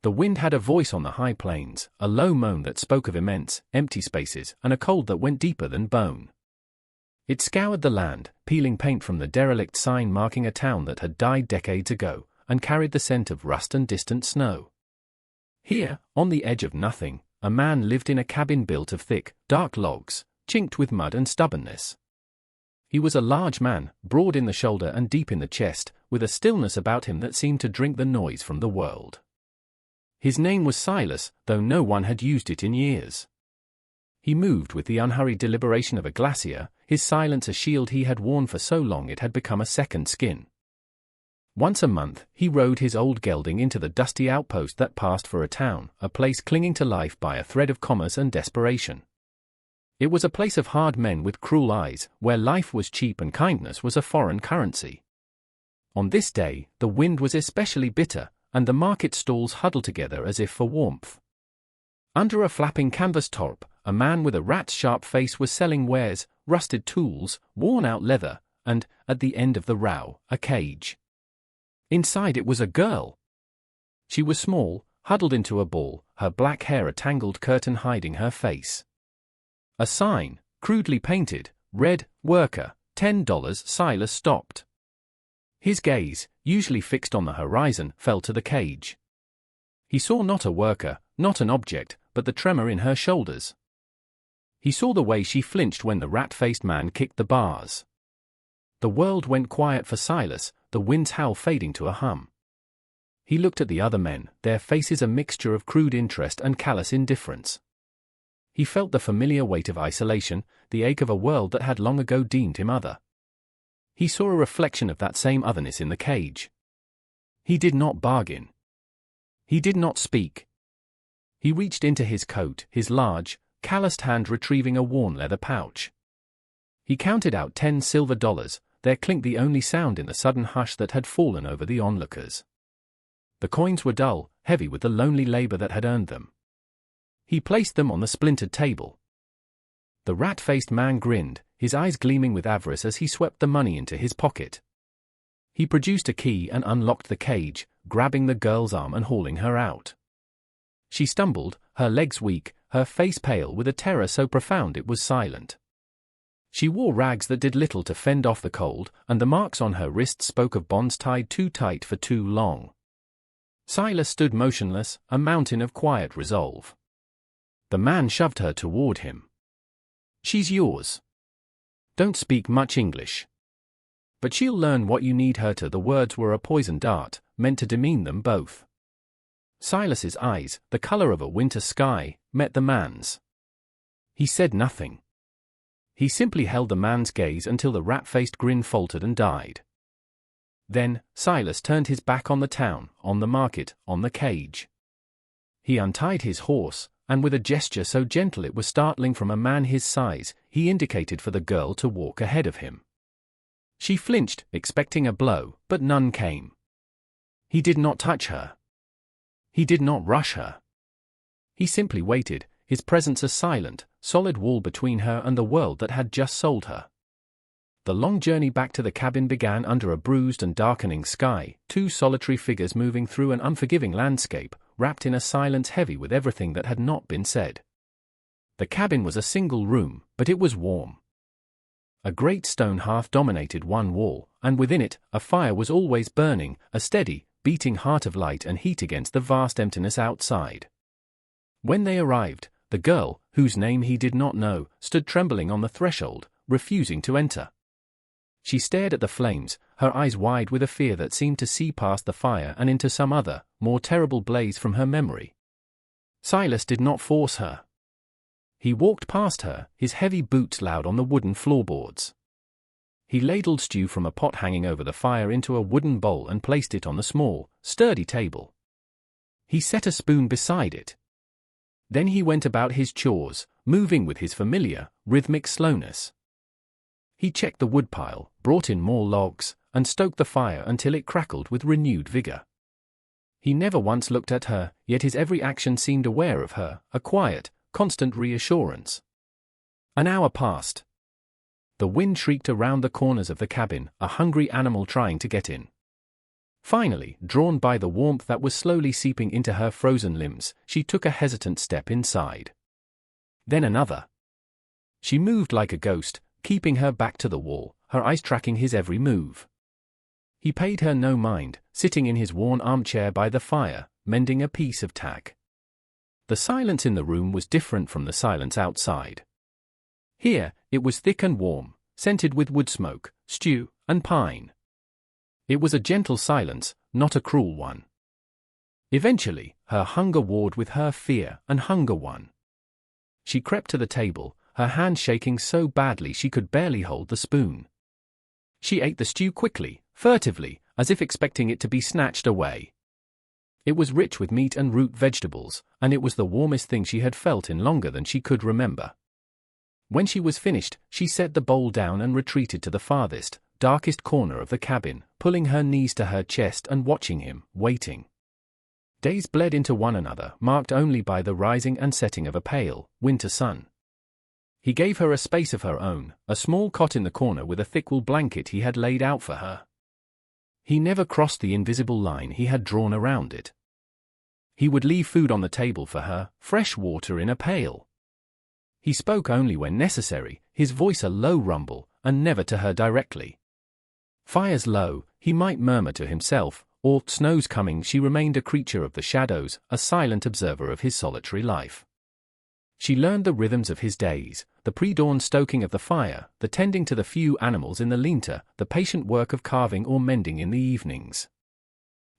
The wind had a voice on the high plains, a low moan that spoke of immense, empty spaces and a cold that went deeper than bone. It scoured the land, peeling paint from the derelict sign marking a town that had died decades ago, and carried the scent of rust and distant snow. Here, on the edge of nothing, a man lived in a cabin built of thick, dark logs, chinked with mud and stubbornness. He was a large man, broad in the shoulder and deep in the chest, with a stillness about him that seemed to drink the noise from the world. His name was Silas, though no one had used it in years. He moved with the unhurried deliberation of a glacier, his silence a shield he had worn for so long it had become a second skin. Once a month, he rode his old gelding into the dusty outpost that passed for a town, a place clinging to life by a thread of commerce and desperation. It was a place of hard men with cruel eyes, where life was cheap and kindness was a foreign currency. On this day, the wind was especially bitter, and the market stalls huddled together as if for warmth. Under a flapping canvas top, a man with a rat's sharp face was selling wares, rusted tools, worn-out leather, and, at the end of the row, a cage. Inside it was a girl. She was small, huddled into a ball, her black hair a tangled curtain hiding her face. A sign, crudely painted, read, "Worker, $10." Silas stopped. His gaze, usually fixed on the horizon, fell to the cage. He saw not a worker, not an object, but the tremor in her shoulders. He saw the way she flinched when the rat-faced man kicked the bars. The world went quiet for Silas, the wind's howl fading to a hum. He looked at the other men, their faces a mixture of crude interest and callous indifference. He felt the familiar weight of isolation, the ache of a world that had long ago deemed him other. He saw a reflection of that same otherness in the cage. He did not bargain. He did not speak. He reached into his coat, his large, calloused hand retrieving a worn leather pouch. He counted out 10 silver dollars, there clinked the only sound in the sudden hush that had fallen over the onlookers. The coins were dull, heavy with the lonely labor that had earned them. He placed them on the splintered table. The rat-faced man grinned, his eyes gleaming with avarice as he swept the money into his pocket. He produced a key and unlocked the cage, grabbing the girl's arm and hauling her out. She stumbled, her legs weak, her face pale with a terror so profound it was silent. She wore rags that did little to fend off the cold, and the marks on her wrists spoke of bonds tied too tight for too long. Silas stood motionless, a mountain of quiet resolve. The man shoved her toward him. "She's yours. Don't speak much English. But she'll learn what you need her to." The words were a poisoned dart, meant to demean them both. Silas's eyes, the color of a winter sky, met the man's. He said nothing. He simply held the man's gaze until the rat-faced grin faltered and died. Then, Silas turned his back on the town, on the market, on the cage. He untied his horse, and with a gesture so gentle it was startling from a man his size, he indicated for the girl to walk ahead of him. She flinched, expecting a blow, but none came. He did not touch her. He did not rush her. He simply waited, his presence a silent, solid wall between her and the world that had just sold her. The long journey back to the cabin began under a bruised and darkening sky, 2 solitary figures moving through an unforgiving landscape, wrapped in a silence heavy with everything that had not been said. The cabin was a single room, but it was warm. A great stone hearth dominated one wall, and within it, a fire was always burning, a steady, beating heart of light and heat against the vast emptiness outside. When they arrived, the girl, whose name he did not know, stood trembling on the threshold, refusing to enter. She stared at the flames, her eyes wide with a fear that seemed to see past the fire and into some other, more terrible blaze from her memory. Silas did not force her. He walked past her, his heavy boots loud on the wooden floorboards. He ladled stew from a pot hanging over the fire into a wooden bowl and placed it on the small, sturdy table. He set a spoon beside it. Then he went about his chores, moving with his familiar, rhythmic slowness. He checked the woodpile, brought in more logs, and stoked the fire until it crackled with renewed vigor. He never once looked at her, yet his every action seemed aware of her, a quiet, constant reassurance. An hour passed. The wind shrieked around the corners of the cabin, a hungry animal trying to get in. Finally, drawn by the warmth that was slowly seeping into her frozen limbs, she took a hesitant step inside. Then another. She moved like a ghost, keeping her back to the wall, her eyes tracking his every move. He paid her no mind, sitting in his worn armchair by the fire, mending a piece of tack. The silence in the room was different from the silence outside. Here, it was thick and warm, scented with wood smoke, stew, and pine. It was a gentle silence, not a cruel one. Eventually, her hunger warred with her fear, and hunger won. She crept to the table, her hand shaking so badly she could barely hold the spoon. She ate the stew quickly, furtively, as if expecting it to be snatched away. It was rich with meat and root vegetables, and it was the warmest thing she had felt in longer than she could remember. When she was finished, she set the bowl down and retreated to the farthest, darkest corner of the cabin, pulling her knees to her chest and watching him, waiting. Days bled into one another, marked only by the rising and setting of a pale, winter sun. He gave her a space of her own, a small cot in the corner with a thick wool blanket he had laid out for her. He never crossed the invisible line he had drawn around it. He would leave food on the table for her, fresh water in a pail. He spoke only when necessary, his voice a low rumble, and never to her directly. Fires low, he might murmur to himself, or, snow's coming, she remained a creature of the shadows, a silent observer of his solitary life. She learned the rhythms of his days, the pre-dawn stoking of the fire, the tending to the few animals in the lean-to, the patient work of carving or mending in the evenings.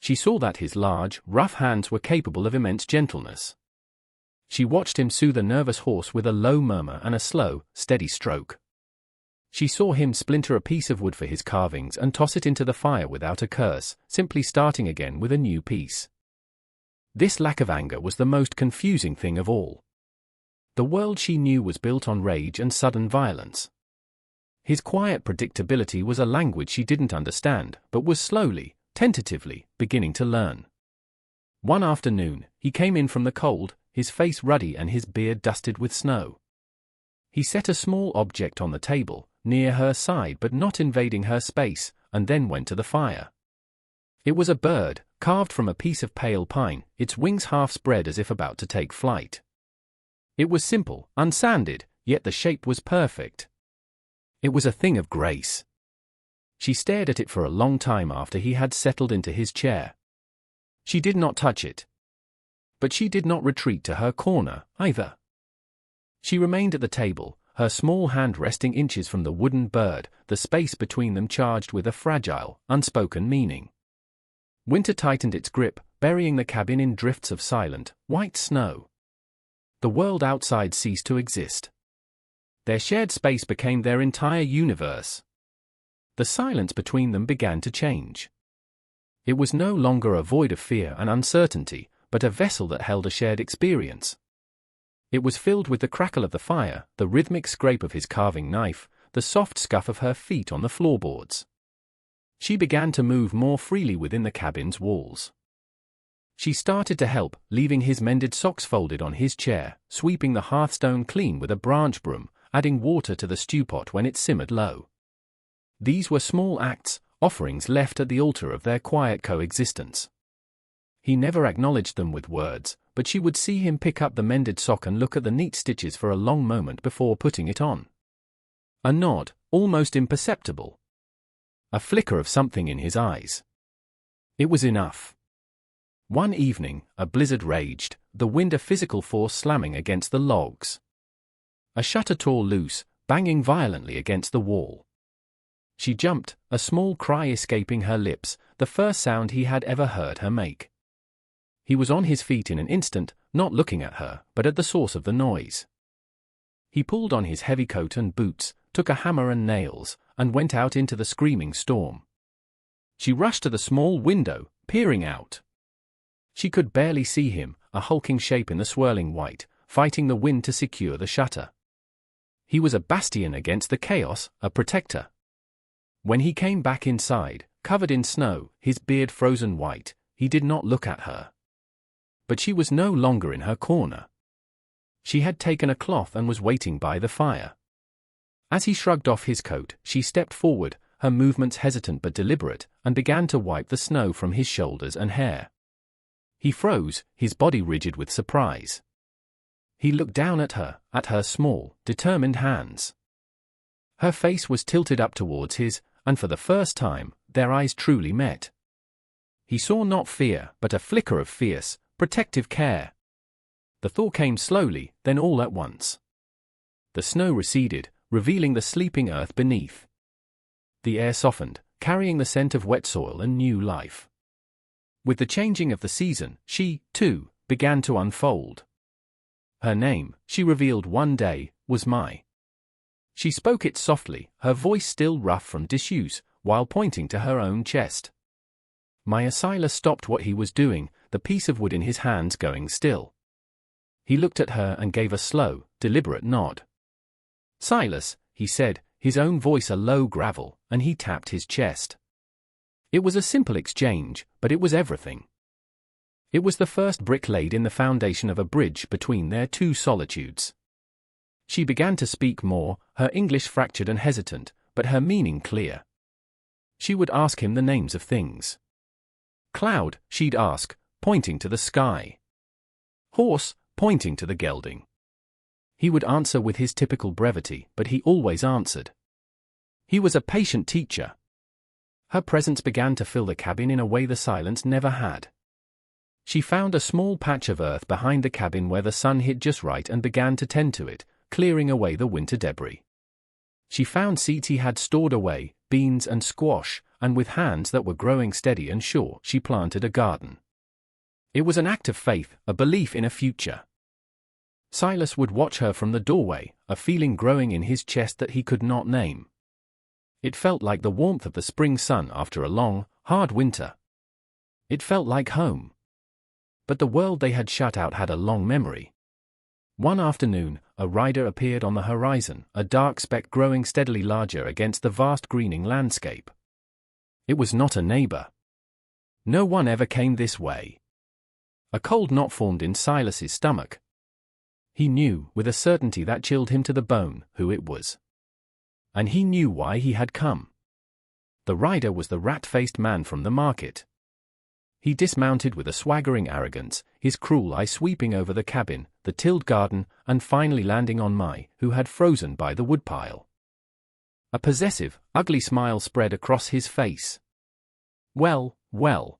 She saw that his large, rough hands were capable of immense gentleness. She watched him soothe a nervous horse with a low murmur and a slow, steady stroke. She saw him splinter a piece of wood for his carvings and toss it into the fire without a curse, simply starting again with a new piece. This lack of anger was the most confusing thing of all. The world she knew was built on rage and sudden violence. His quiet predictability was a language she didn't understand, but was slowly, tentatively, beginning to learn. One afternoon, he came in from the cold, his face ruddy and his beard dusted with snow. He set a small object on the table, near her side but not invading her space, and then went to the fire. It was a bird, carved from a piece of pale pine, its wings half spread as if about to take flight. It was simple, unsanded, yet the shape was perfect. It was a thing of grace. She stared at it for a long time after he had settled into his chair. She did not touch it. But she did not retreat to her corner, either. She remained at the table, her small hand resting inches from the wooden bird, the space between them charged with a fragile, unspoken meaning. Winter tightened its grip, burying the cabin in drifts of silent, white snow. The world outside ceased to exist. Their shared space became their entire universe. The silence between them began to change. It was no longer a void of fear and uncertainty, but a vessel that held a shared experience. It was filled with the crackle of the fire, the rhythmic scrape of his carving knife, the soft scuff of her feet on the floorboards. She began to move more freely within the cabin's walls. She started to help, leaving his mended socks folded on his chair, sweeping the hearthstone clean with a branch broom, adding water to the stewpot when it simmered low. These were small acts, offerings left at the altar of their quiet coexistence. He never acknowledged them with words, but she would see him pick up the mended sock and look at the neat stitches for a long moment before putting it on. A nod, almost imperceptible. A flicker of something in his eyes. It was enough. One evening, a blizzard raged, the wind a physical force slamming against the logs. A shutter tore loose, banging violently against the wall. She jumped, a small cry escaping her lips, the first sound he had ever heard her make. He was on his feet in an instant, not looking at her, but at the source of the noise. He pulled on his heavy coat and boots, took a hammer and nails, and went out into the screaming storm. She rushed to the small window, peering out. She could barely see him, a hulking shape in the swirling white, fighting the wind to secure the shutter. He was a bastion against the chaos, a protector. When he came back inside, covered in snow, his beard frozen white, he did not look at her. But she was no longer in her corner. She had taken a cloth and was waiting by the fire. As he shrugged off his coat, she stepped forward, her movements hesitant but deliberate, and began to wipe the snow from his shoulders and hair. He froze, his body rigid with surprise. He looked down at her small, determined hands. Her face was tilted up towards his, and for the first time, their eyes truly met. He saw not fear, but a flicker of fierce, protective care. The thaw came slowly, then all at once. The snow receded, revealing the sleeping earth beneath. The air softened, carrying the scent of wet soil and new life. With the changing of the season, she, too, began to unfold. Her name, she revealed one day, was Mai. She spoke it softly, her voice still rough from disuse, while pointing to her own chest. Silas stopped what he was doing, the piece of wood in his hands going still. He looked at her and gave a slow, deliberate nod. "Silas," he said, his own voice a low gravel, and he tapped his chest. It was a simple exchange, but it was everything. It was the first brick laid in the foundation of a bridge between their two solitudes. She began to speak more, her English fractured and hesitant, but her meaning clear. She would ask him the names of things. Cloud, she'd ask, pointing to the sky. Horse, pointing to the gelding. He would answer with his typical brevity, but he always answered. He was a patient teacher. Her presence began to fill the cabin in a way the silence never had. She found a small patch of earth behind the cabin where the sun hit just right and began to tend to it, clearing away the winter debris. She found seeds he had stored away, beans and squash, and with hands that were growing steady and sure, she planted a garden. It was an act of faith, a belief in a future. Silas would watch her from the doorway, a feeling growing in his chest that he could not name. It felt like the warmth of the spring sun after a long, hard winter. It felt like home. But the world they had shut out had a long memory. One afternoon, a rider appeared on the horizon, a dark speck growing steadily larger against the vast greening landscape. It was not a neighbor. No one ever came this way. A cold knot formed in Silas's stomach. He knew, with a certainty that chilled him to the bone, who it was. And he knew why he had come. The rider was the rat-faced man from the market. He dismounted with a swaggering arrogance, his cruel eye sweeping over the cabin, the tilled garden, and finally landing on Mai, who had frozen by the woodpile. A possessive, ugly smile spread across his face. "Well, well.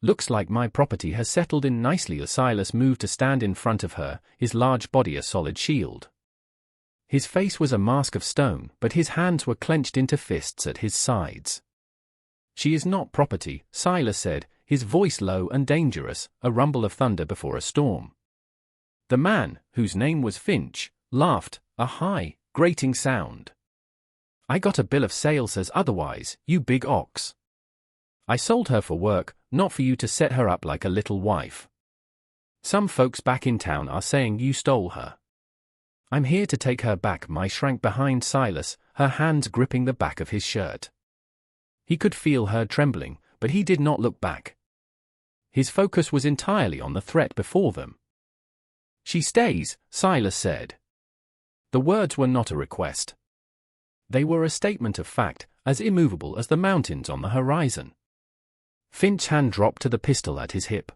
Looks like my property has settled in nicely." Silas moved to stand in front of her, his large body a solid shield. His face was a mask of stone, but his hands were clenched into fists at his sides. "She is not property," Silas said, his voice low and dangerous, a rumble of thunder before a storm. The man, whose name was Finch, laughed, a high, grating sound. "I got a bill of sale says otherwise, you big ox. I sold her for work, not for you to set her up like a little wife. Some folks back in town are saying you stole her. I'm here to take her back." Mai shrank behind Silas, her hands gripping the back of his shirt. He could feel her trembling, but he did not look back. His focus was entirely on the threat before them. "She stays," Silas said. The words were not a request. They were a statement of fact, as immovable as the mountains on the horizon. Finch's hand dropped to the pistol at his hip.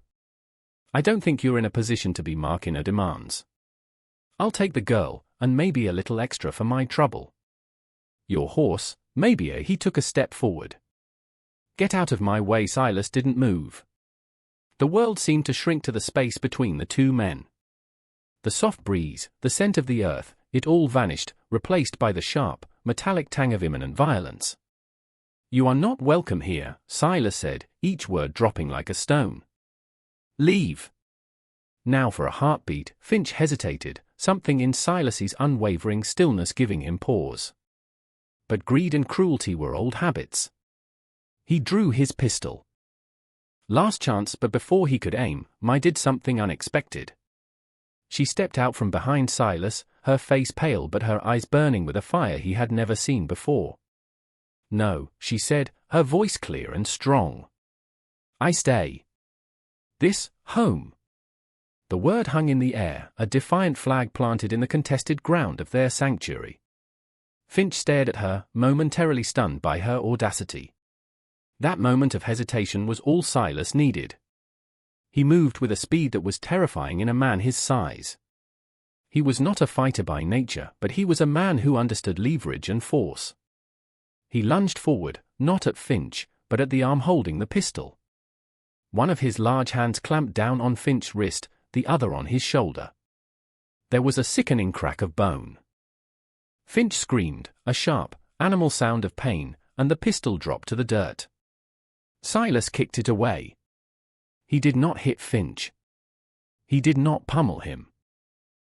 "I don't think you're in a position to be making her demands. I'll take the girl, and maybe a little extra for my trouble. Your horse, maybe." He took a step forward. "Get out of my way." Silas didn't move. The world seemed to shrink to the space between the two men. The soft breeze, the scent of the earth, it all vanished, replaced by the sharp, metallic tang of imminent violence. "You are not welcome here," Silas said, each word dropping like a stone. "Leave." Now for a heartbeat, Finch hesitated, something in Silas's unwavering stillness giving him pause. But greed and cruelty were old habits. He drew his pistol. Last chance, but before he could aim, Mai did something unexpected. She stepped out from behind Silas, her face pale but her eyes burning with a fire he had never seen before. "No," she said, her voice clear and strong. "I stay. This, home." The word hung in the air, a defiant flag planted in the contested ground of their sanctuary. Finch stared at her, momentarily stunned by her audacity. That moment of hesitation was all Silas needed. He moved with a speed that was terrifying in a man his size. He was not a fighter by nature, but he was a man who understood leverage and force. He lunged forward, not at Finch, but at the arm holding the pistol. One of his large hands clamped down on Finch's wrist, the other on his shoulder. There was a sickening crack of bone. Finch screamed, a sharp, animal sound of pain, and the pistol dropped to the dirt. Silas kicked it away. He did not hit Finch. He did not pummel him.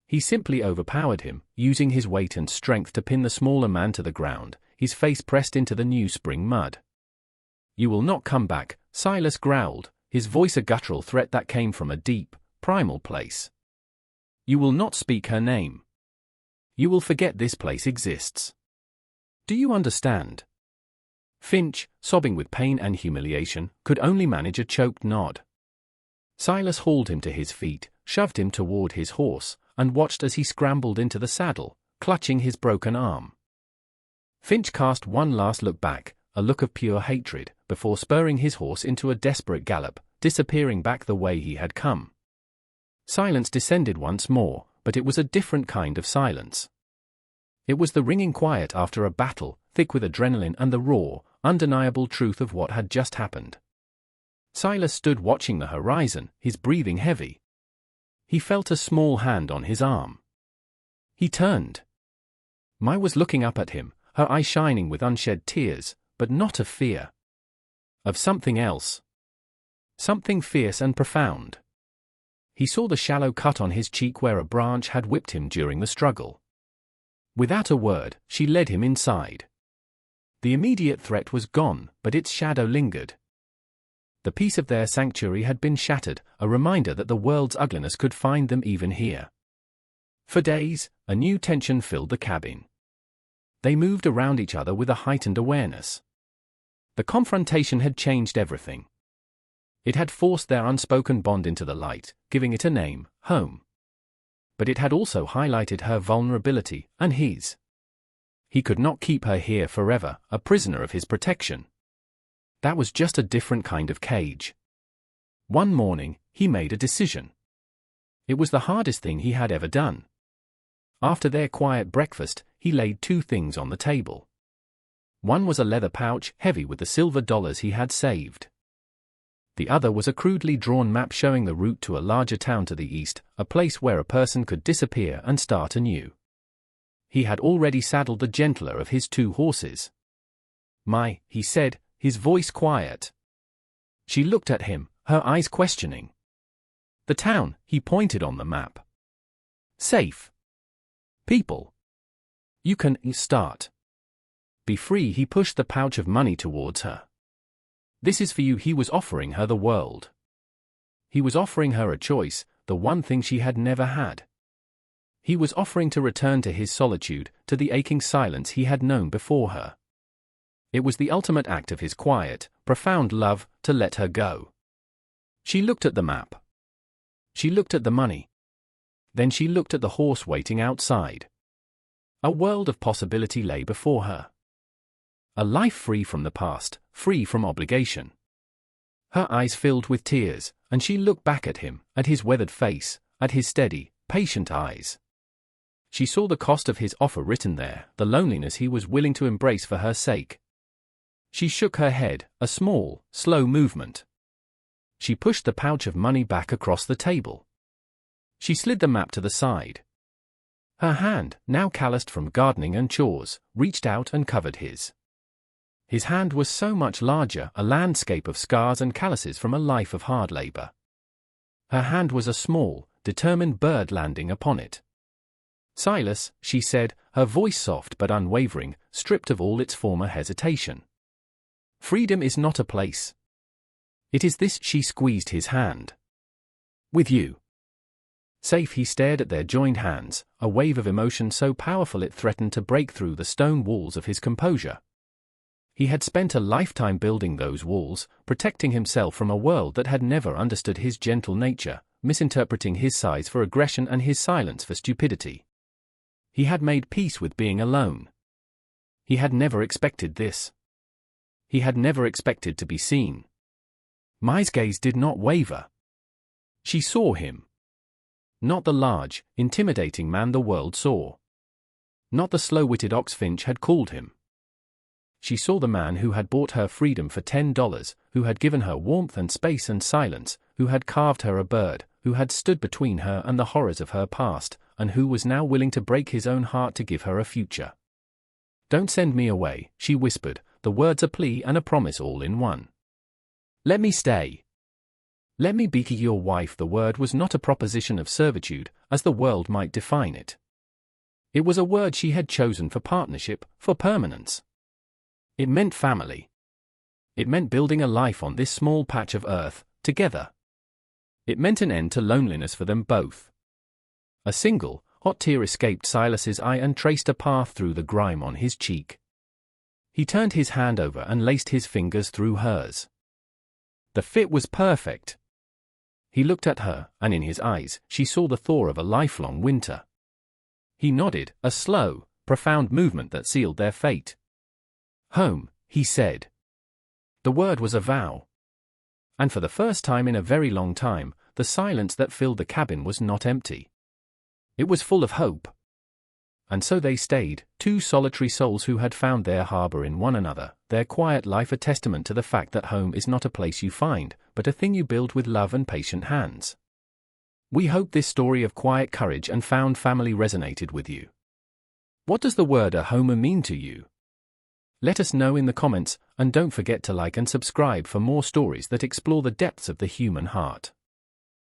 He simply overpowered him, using his weight and strength to pin the smaller man to the ground, his face pressed into the new spring mud. "You will not come back," Silas growled, his voice a guttural threat that came from a deep, primal place. "You will not speak her name. You will forget this place exists. Do you understand?" Finch, sobbing with pain and humiliation, could only manage a choked nod. Silas hauled him to his feet, shoved him toward his horse, and watched as he scrambled into the saddle, clutching his broken arm. Finch cast one last look back, a look of pure hatred, before spurring his horse into a desperate gallop, disappearing back the way he had come. Silence descended once more, but it was a different kind of silence. It was the ringing quiet after a battle, thick with adrenaline and the raw, undeniable truth of what had just happened. Silas stood watching the horizon, his breathing heavy. He felt a small hand on his arm. He turned. Mai was looking up at him, her eyes shining with unshed tears, but not of fear. Of something else. Something fierce and profound. He saw the shallow cut on his cheek where a branch had whipped him during the struggle. Without a word, she led him inside. The immediate threat was gone, but its shadow lingered. The peace of their sanctuary had been shattered, a reminder that the world's ugliness could find them even here. For days, a new tension filled the cabin. They moved around each other with a heightened awareness. The confrontation had changed everything. It had forced their unspoken bond into the light, giving it a name, home. But it had also highlighted her vulnerability, and his. He could not keep her here forever, a prisoner of his protection. That was just a different kind of cage. One morning, he made a decision. It was the hardest thing he had ever done. After their quiet breakfast, he laid two things on the table. One was a leather pouch heavy with the silver dollars he had saved. The other was a crudely drawn map showing the route to a larger town to the east, a place where a person could disappear and start anew. He had already saddled the gentler of his two horses. "Mai," he said, his voice quiet. She looked at him, her eyes questioning. "The town," he pointed on the map. "Safe. People. You can start. Be free." He pushed the pouch of money towards her. "This is for you." He was offering her the world. He was offering her a choice, the one thing she had never had. He was offering to return to his solitude, to the aching silence he had known before her. It was the ultimate act of his quiet, profound love, to let her go. She looked at the map. She looked at the money. Then she looked at the horse waiting outside. A world of possibility lay before her. A life free from the past, free from obligation. Her eyes filled with tears, and she looked back at him, at his weathered face, at his steady, patient eyes. She saw the cost of his offer written there, the loneliness he was willing to embrace for her sake. She shook her head, a small, slow movement. She pushed the pouch of money back across the table. She slid the map to the side. Her hand, now calloused from gardening and chores, reached out and covered his. His hand was so much larger, a landscape of scars and calluses from a life of hard labor. Her hand was a small, determined bird landing upon it. "Silas," she said, her voice soft but unwavering, stripped of all its former hesitation. "Freedom is not a place. It is this." She squeezed his hand. "With you." Safe. He stared at their joined hands, a wave of emotion so powerful it threatened to break through the stone walls of his composure. He had spent a lifetime building those walls, protecting himself from a world that had never understood his gentle nature, misinterpreting his size for aggression and his silence for stupidity. He had made peace with being alone. He had never expected this. He had never expected to be seen. Mai's gaze did not waver. She saw him. Not the large, intimidating man the world saw. Not the slow-witted oxfinch had called him. She saw the man who had bought her freedom for $10, who had given her warmth and space and silence, who had carved her a bird, who had stood between her and the horrors of her past, and who was now willing to break his own heart to give her a future. "Don't send me away," she whispered, the words a plea and a promise all in one. "Let me stay. Let me be your wife." The word was not a proposition of servitude, as the world might define it. It was a word she had chosen for partnership, for permanence. It meant family. It meant building a life on this small patch of earth, together. It meant an end to loneliness for them both. A single, hot tear escaped Silas's eye and traced a path through the grime on his cheek. He turned his hand over and laced his fingers through hers. The fit was perfect. He looked at her, and in his eyes, she saw the thaw of a lifelong winter. He nodded, a slow, profound movement that sealed their fate. "Home," he said. The word was a vow. And for the first time in a very long time, the silence that filled the cabin was not empty. It was full of hope. And so they stayed, two solitary souls who had found their harbor in one another, their quiet life a testament to the fact that home is not a place you find, but a thing you build with love and patient hands. We hope this story of quiet courage and found family resonated with you. What does the word a homer mean to you? Let us know in the comments, and don't forget to like and subscribe for more stories that explore the depths of the human heart.